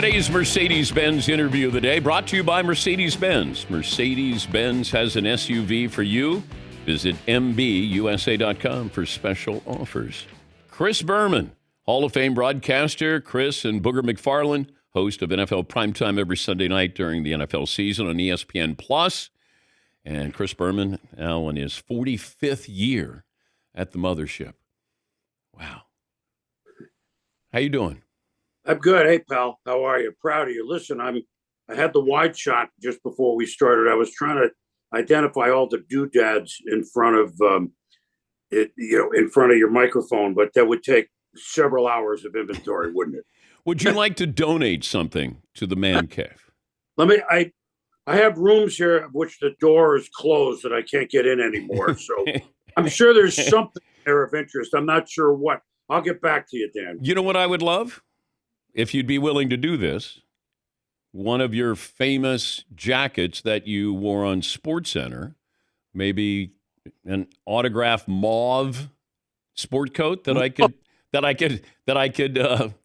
Today's Mercedes-Benz interview of the day brought to you by Mercedes-Benz. Mercedes-Benz has an SUV for you. Visit MBUSA.com for special offers. Chris Berman, Hall of Fame broadcaster. Chris and Booger McFarland, host of NFL Primetime every Sunday night during the NFL season on ESPN+. And Chris Berman now in his 45th year at the mothership. Wow. How you doing? I'm good. Hey, pal. How are you? Proud of you. Listen, I had the wide shot just before we started. I was trying to identify all the doodads in front of in front of your microphone, but that would take several hours of inventory, wouldn't it? Would you like to donate something to the man cave? I have rooms here of which the door is closed that I can't get in anymore. So I'm sure there's something there of interest. I'm not sure what. I'll get back to you, Dan. You know what I would love? If you'd be willing to do this, one of your famous jackets that you wore on SportsCenter, maybe an autographed mauve sport coat that I could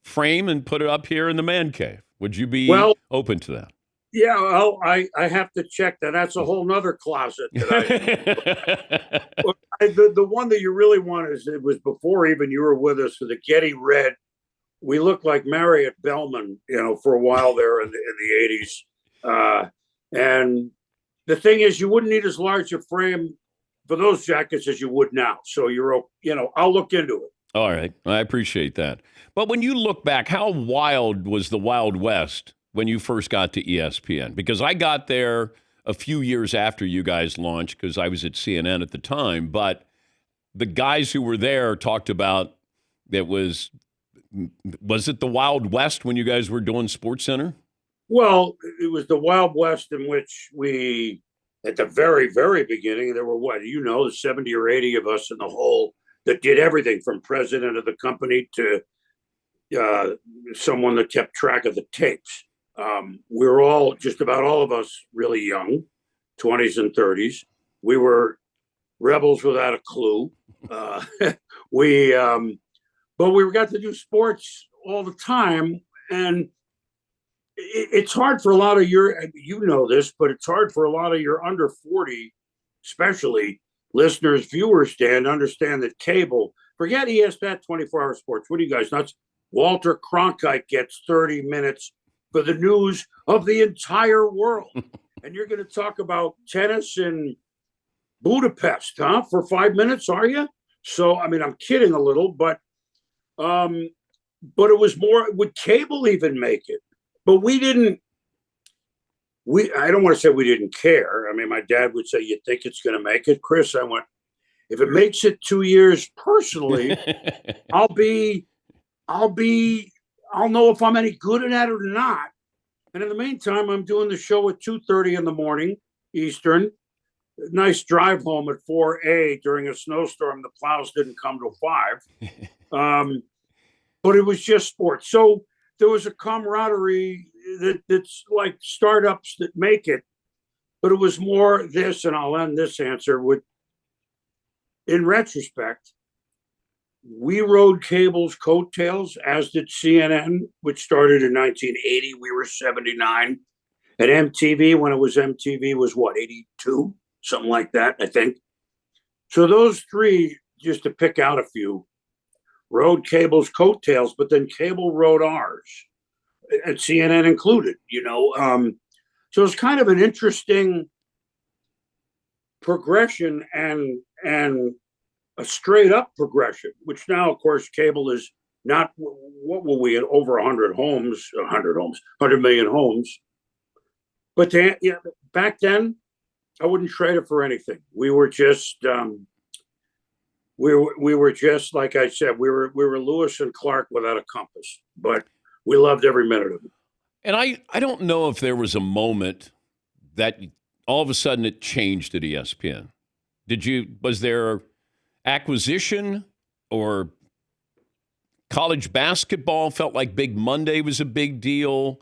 frame and put it up here in the man cave. Would you be open to that? Yeah, well, I have to check that. That's a whole nother closet. That the one that you really want is, it was before even you were with us, for the Getty Red. We looked like Marriott Bellman, for a while there in the 80s. And the thing is, you wouldn't need as large a frame for those jackets as you would now. So I'll look into it. All right. I appreciate that. But when you look back, how wild was the Wild West when you first got to ESPN? Because I got there a few years after you guys launched, because I was at CNN at the time. But the guys who were there talked about was it the Wild West when you guys were doing SportsCenter? Well, it was the Wild West in which we, at the very, very beginning, there were 70 or 80 of us in the whole that did everything from president of the company to someone that kept track of the tapes. We were just about all of us really young, 20s and 30s. We were rebels without a clue. But we got to do sports all the time, and it's hard for a lot of this, but it's hard for a lot of your under 40, especially listeners, viewers, Dan, to understand that cable, forget ESPN 24-hour sports. What are you guys nuts? Walter Cronkite gets 30 minutes for the news of the entire world. And you're going to talk about tennis in Budapest, huh? For 5 minutes, are you? So, I'm kidding a little, but it was more, would cable even make it? But I don't want to say we didn't care. My dad would say, you think it's going to make it, Chris? I went, if it makes it 2 years personally, I'll know if I'm any good at that or not. And in the meantime, I'm doing the show at 2:30 in the morning, Eastern. Nice drive home at 4A during a snowstorm. The plows didn't come till 5. But it was just sports. So there was a camaraderie that's like startups that make it. But it was more this, and I'll end this answer with, in retrospect, we rode cable's coattails, as did CNN, which started in 1980. We were 79. At MTV, when it was MTV, was 82? Something like that, I think. So those three, just to pick out a few, rode cable's coattails, but then cable rode ours, and CNN included, So it's kind of an interesting progression and a straight up progression, which now, of course, cable is not, what were we at, over 100 million homes. But back then, I wouldn't trade it for anything. We were just, we were just, like I said, we were Lewis and Clark without a compass, but we loved every minute of it. And I don't know if there was a moment that all of a sudden it changed at ESPN. Was there acquisition, or college basketball felt like Big Monday was a big deal?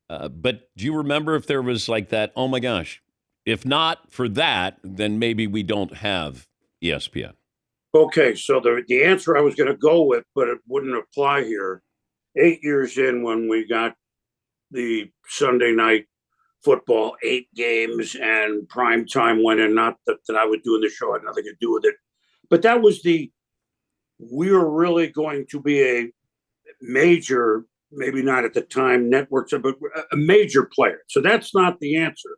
But do you remember if there was like that, oh my gosh, if not for that, then maybe we don't have ESPN? Okay, so the answer I was going to go with, but it wouldn't apply here. 8 years in, when we got the Sunday night football, 8 games, and primetime went in. Not that I was doing the show, had nothing to do with it. But that was we were really going to be a major, maybe not at the time, networks, but a major player. So that's not the answer.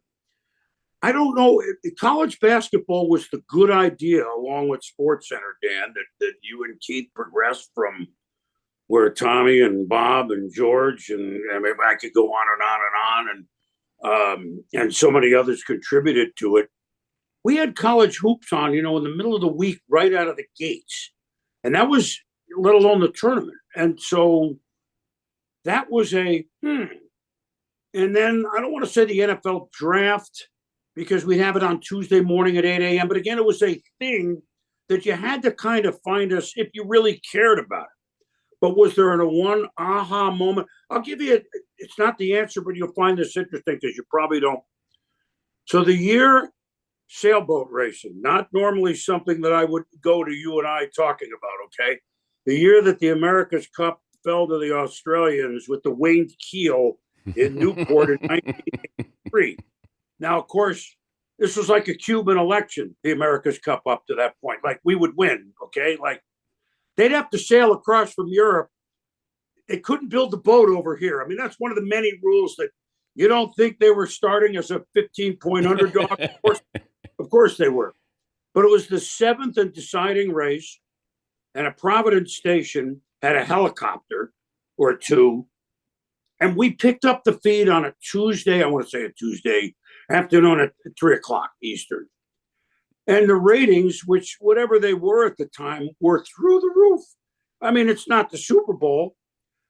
I don't know. College basketball was the good idea, along with Sports Center, Dan, that you and Keith progressed from where Tommy and Bob and George and I mean, I could go on and on and on, and so many others contributed to it. We had college hoops on, in the middle of the week, right out of the gates, and that was let alone the tournament. And so that was and then I don't want to say the NFL draft, because we'd have it on Tuesday morning at 8 a.m. But again, it was a thing that you had to kind of find us if you really cared about it. But was there a one aha moment? I'll give you it's not the answer, but you'll find this interesting because you probably don't. So the year sailboat racing, not normally something that I would go to you and I talking about, okay? The year that the America's Cup fell to the Australians with the winged keel in Newport in 1983. Now, of course, this was like a Cuban election, the America's Cup up to that point. Like, we would win, okay? Like, they'd have to sail across from Europe. They couldn't build the boat over here. I mean, that's one of the many rules that you don't think they were starting as a 15-point underdog. Of course they were. But it was the 7th and deciding race, and a Providence station had a helicopter or two, and we picked up the feed on a Tuesday, I want to say a Tuesday afternoon at 3 o'clock Eastern. And the ratings, which whatever they were at the time, were through the roof. I mean, it's not the Super Bowl,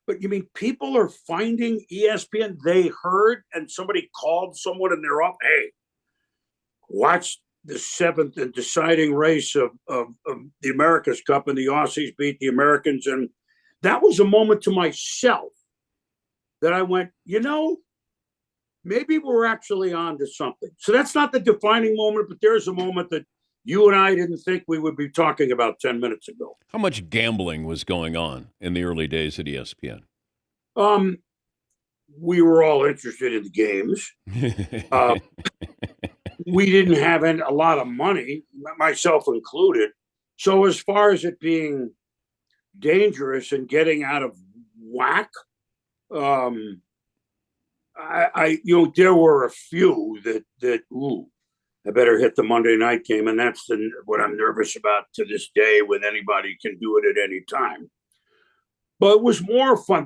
but you mean people are finding ESPN? They heard, and somebody called someone and they're up, hey, watch the 7th and deciding race of the America's Cup, and the Aussies beat the Americans. And that was a moment to myself that I went, maybe we're actually on to something. So that's not the defining moment, but there's a moment that you and I didn't think we would be talking about 10 minutes ago. How much gambling was going on in the early days at ESPN? We were all interested in the games. We didn't have a lot of money, myself included. So as far as it being dangerous and getting out of whack, there were a few that I better hit the Monday night game, and that's what I'm nervous about to this day. When anybody can do it at any time, but it was more fun.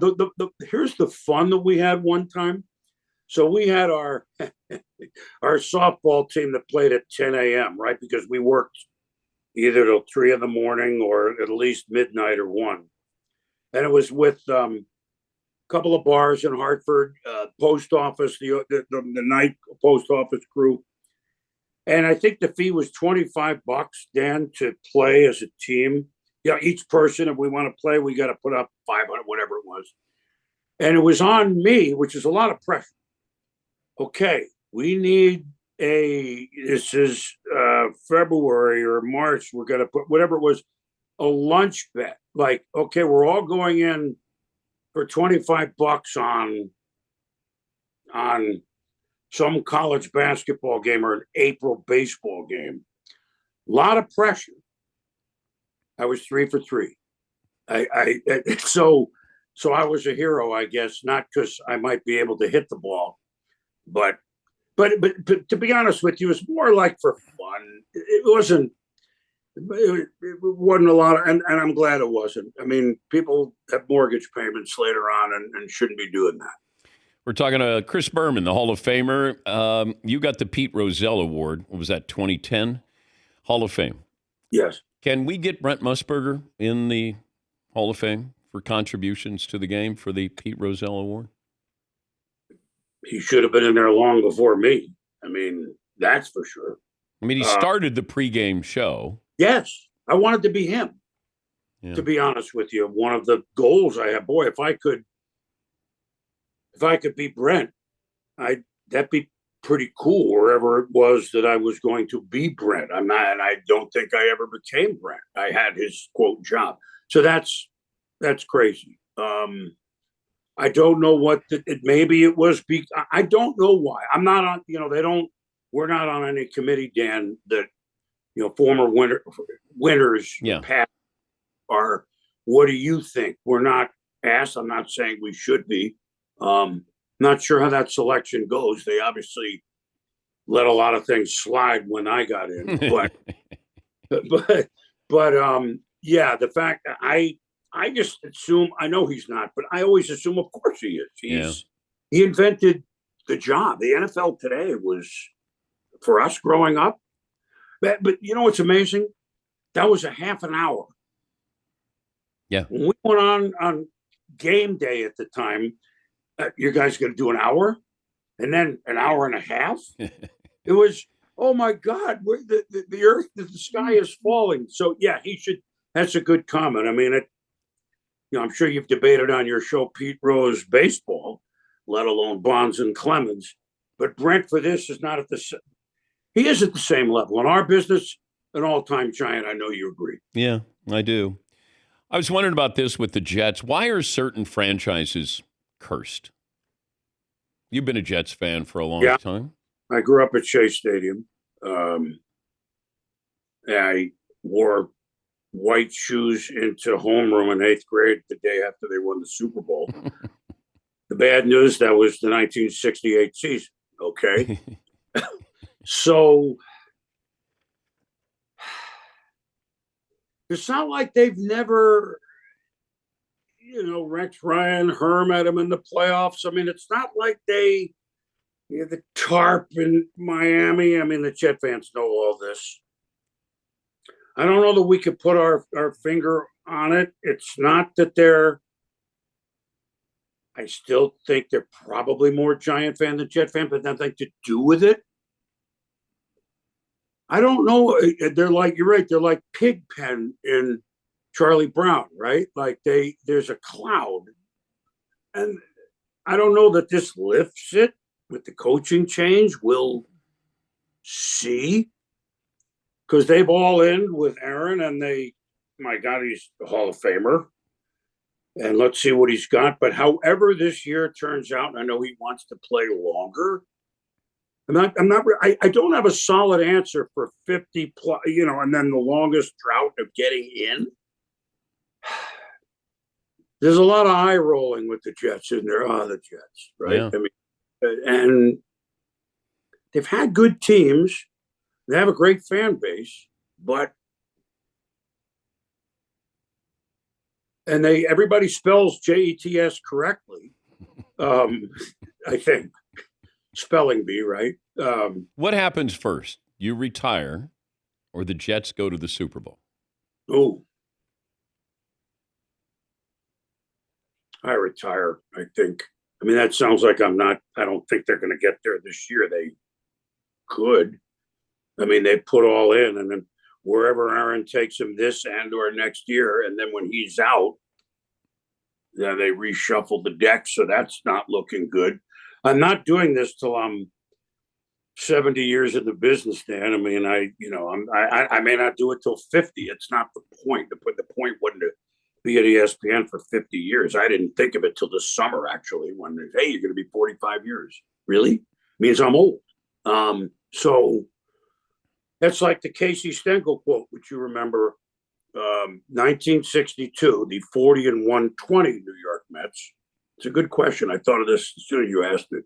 Here's the fun that we had one time. So we had our softball team that played at 10 a.m. right, because we worked either till 3 in the morning or at least midnight or 1, and it was with couple of bars in Hartford, post office, the night post office crew. And I think the fee was $25, Dan, to play as a team. Each person, if we want to play, we got to put up 500, whatever it was. And it was on me, which is a lot of pressure. Okay, we need this is February or March, we're going to put whatever it was, a lunch bet. Like, okay, we're all going in for $25 on some college basketball game or an April baseball game. A lot of pressure. I was 3 for 3. So I was a hero, I guess, not because I might be able to hit the ball, but to be honest with you, it's more like for fun. It wasn't a lot of, and I'm glad it wasn't. I mean, people have mortgage payments later on and shouldn't be doing that. We're talking to Chris Berman, the Hall of Famer. You got the Pete Rozelle Award. What was that, 2010? Hall of Fame. Yes. Can we get Brent Musburger in the Hall of Fame for contributions to the game for the Pete Rozelle Award? He should have been in there long before me. I mean, that's for sure. I mean, he started the pregame show. Yes, I wanted to be him. Yeah. To be honest with you, one of the goals I have, boy, if I could beat Brent, that'd be pretty cool. Wherever it was that I was going to be Brent, I'm not, and I don't think I ever became Brent. I had his quote job, so that's crazy. I don't know what maybe it was. I don't know why. I'm not on. We're not on any committee, Dan. That former winners Yeah. past are. What do you think? We're not asked. I'm not saying we should be. Not sure how that selection goes. They obviously let a lot of things slide when I got in, but yeah, the fact that I just assume, I know he's not, but I always assume, of course he is. He invented the job. The NFL today was, for us growing up, but you know what's amazing? That was a half an hour. Yeah. When we went on game day at the time, you guys going to do an hour and then an hour and a half? It was, oh my God, the earth, the sky is falling. So yeah, he should. That's a good comment. I mean, I'm sure you've debated on your show Pete Rose baseball, let alone Bonds and Clemens. But Brent, for this, is not at he is at the same level. In our business, an all-time giant. I know you agree. Yeah, I do. I was wondering about this with the Jets. Why are certain franchises cursed? You've been a Jets fan for a long time. I grew up at Shea Stadium. I wore white shoes into homeroom in 8th grade the day after they won the Super Bowl. The bad news, that was the 1968 season. Okay. So it's not like they've never, Rex Ryan, Herm had them in the playoffs. I mean, it's not like the tarp in Miami. I mean, the Jet fans know all this. I don't know that we could put our finger on it. It's not that I still think they're probably more Giant fan than Jet fan, but nothing to do with it. I don't know. They're like, you're right. They're like Pigpen in Charlie Brown, right? Like there's a cloud. And I don't know that this lifts it with the coaching change. We'll see. Because they've all in with Aaron, and my God, he's a Hall of Famer. And let's see what he's got. But however this year turns out, and I know he wants to play longer. I don't have a solid answer for 50 plus, and then the longest drought of getting in. There's a lot of eye rolling with the Jets, isn't there? The Jets, right? Yeah. I mean, and they've had good teams. They have a great fan base, and everybody spells Jets correctly. I think spelling bee, right? What happens first? You retire, or the Jets go to the Super Bowl? Oh, I retire. I think. I mean, that sounds like I'm not. I don't think they're going to get there this year. They could. I mean, they put all in, and then wherever Aaron takes him this and or next year, and then when he's out, then they reshuffle the deck. So that's not looking good. I'm not doing this till I'm 70 years in the business, Dan. I mean, I may not do it till 50. It's not the point. The point wasn't to be at ESPN for 50 years. I didn't think of it till this summer, actually, when hey, you're going to be 45 years. Really? Means I'm old. So that's like the Casey Stengel quote, which you remember, 1962, the 40-120 New York Mets. It's a good question. I thought of this as soon as you asked it.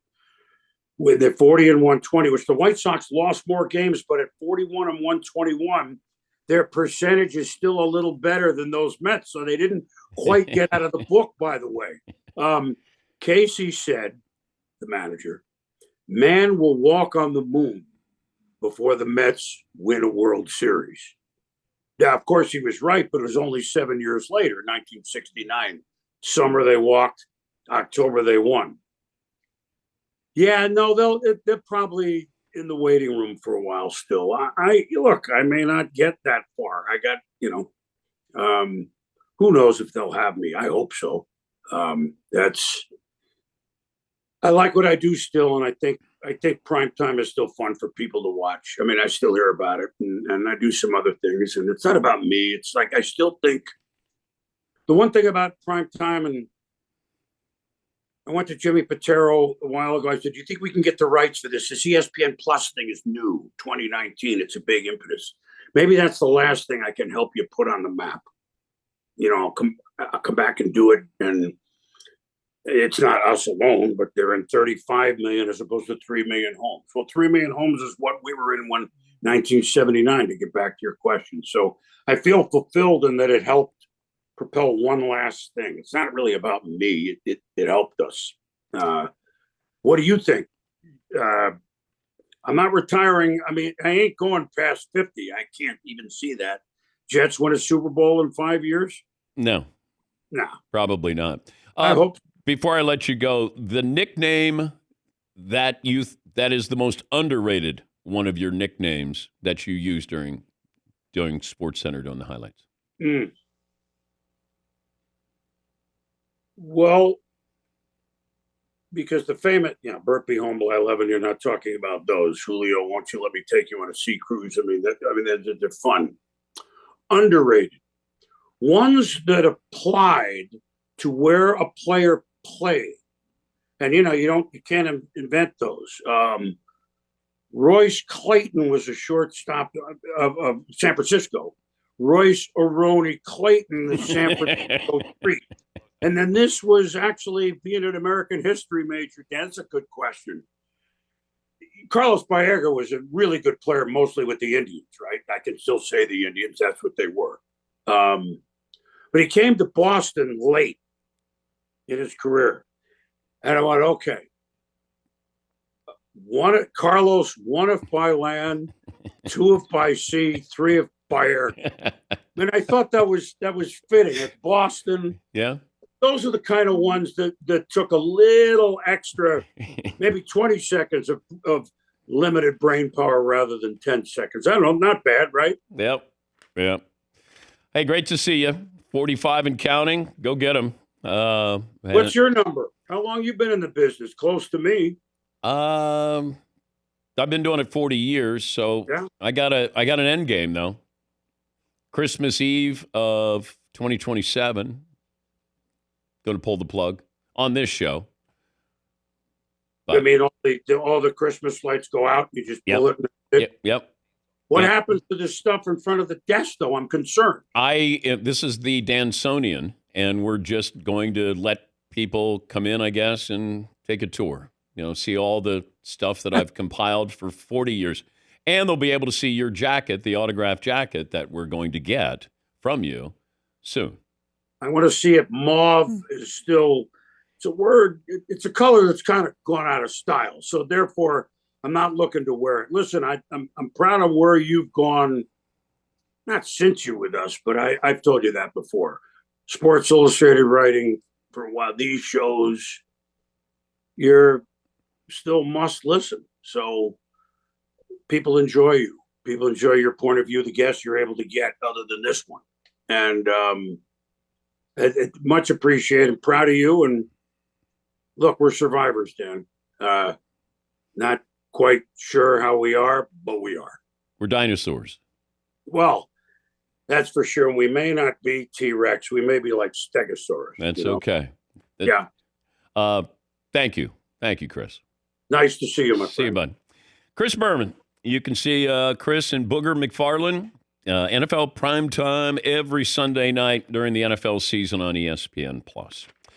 With the 40-120, which the White Sox lost more games, but at 41-121, their percentage is still a little better than those Mets. So they didn't quite get out of the book, by the way. Casey said, the manager, man will walk on the moon before the Mets win a World Series. Now, of course, he was right, but it was only 7 years later, 1969. Summer they walked, October they won. Yeah, no, they're probably in the waiting room for a while still. I look, I may not get that far. I got, who knows if they'll have me? I hope so. I like what I do still, and I think primetime is still fun for people to watch. I mean, I still hear about it, and I do some other things, and it's not about me. It's like I still think the one thing about primetime, and I went to Jimmy Patero a while ago. I said, do you think we can get the rights for this? This ESPN Plus thing is new, 2019. It's a big impetus. Maybe that's the last thing I can help you put on the map. I'll come back and do it. And it's not us alone, but they're in 35 million as opposed to 3 million homes. Well, 3 million homes is what we were in 1979, to get back to your question. So I feel fulfilled in that it helped propel one last thing. It's not really about me. It helped us. What do you think? I'm not retiring. I mean, I ain't going past 50. I can't even see that. Jets win a Super Bowl in 5 years? No. No. Probably not. I hope. Before I let you go, the nickname that is the most underrated one of your nicknames that you use during SportsCenter doing the highlights. Well, because the famous, Burt B. Humble, 11, you're not talking about those. Julio, won't you let me take you on a sea cruise? They're fun. Underrated. Ones that applied to where a player played. And, you can't invent those. Royce Clayton was a shortstop of San Francisco. Royce Aroni Clayton, the San Francisco Street. And then this was actually being an American history major. That's a good question. Carlos Baerga was a really good player, mostly with the Indians, right? I can still say the Indians. That's what they were. But he came to Boston late in his career. And I went, okay. Carlos, 1 if by land, 2 if by sea, 3 if by air. And I thought that was fitting. At Boston, yeah, those are the kind of ones that took a little extra, maybe 20 seconds of limited brain power rather than 10 seconds. I don't know, not bad, right? Yep. Hey, great to see you. 45 and counting. Go get them. What's your number? How long you been in the business? Close to me. I've been doing it 40 years, so yeah. I got an end game though. Christmas Eve of 2027. Going to pull the plug on this show. But, I mean, all the Christmas lights go out. You just pull it. Yep. What happens to this stuff in front of the desk, though? I'm concerned. This is the Dansonian, and we're just going to let people come in, I guess, and take a tour. See all the stuff that I've compiled for 40 years. And they'll be able to see your jacket, the autographed jacket that we're going to get from you soon. I want to see if mauve is still, it's a word, it's a color that's kind of gone out of style. So therefore, I'm not looking to wear it. Listen, I'm proud of where you've gone, not since you with us, but I've told you that before. Sports Illustrated writing for a while, these shows, you're still must listen. So people enjoy you. People enjoy your point of view, the guests you're able to get other than this one. And much appreciated. Proud of you. And look, we're survivors, Dan. Not quite sure how we are, but we are. We're dinosaurs. Well, that's for sure. We may not be T-Rex. We may be like Stegosaurus. That's okay. Yeah. Thank you. Thank you, Chris. Nice to see you, my friend. See you, bud. Chris Berman. You can see Chris and Booger McFarland, NFL Primetime every Sunday night during the NFL season on ESPN+.